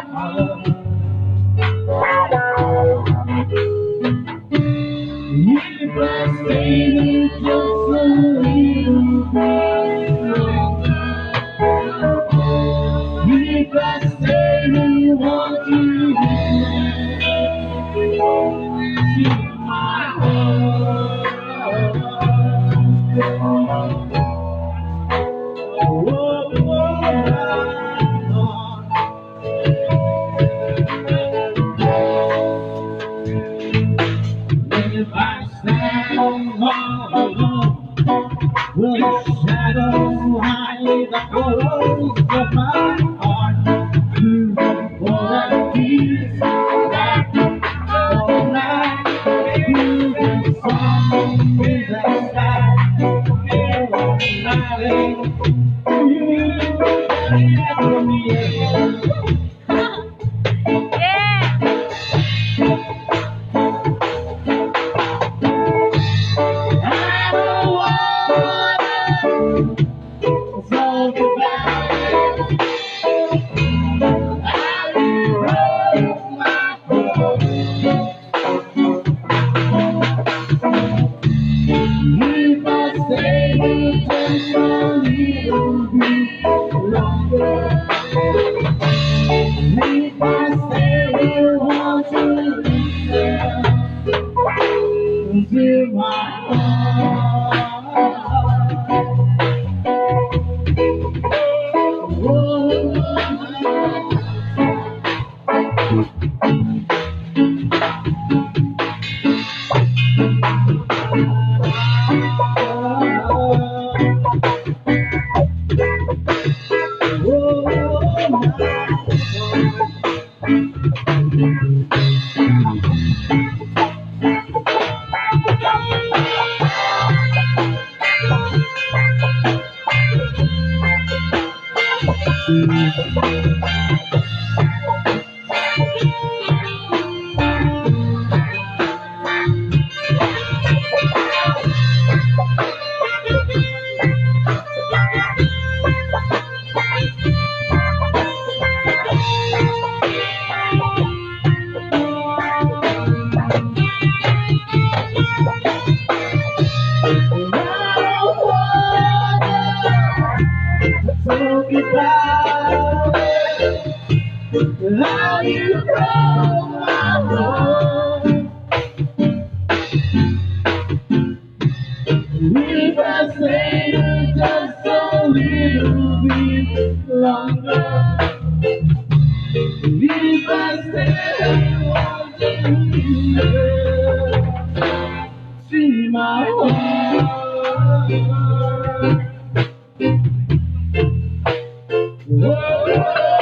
heart. If I stayed just a little bit longer, if I stayed and want you to my heart. Oh, if I stand all alone, will the shadow hide the horrors of my heart? You for that peace that all night, you can song in the sky, all night. You for me. I don't want to talk about it. I broke my heart. If I stay just a little bit longer, if I stay, won't you listen to my heart? Talk about how you broke my heart. If I stay just a little bit longer, if I stay, won't you see my heart? Whoa.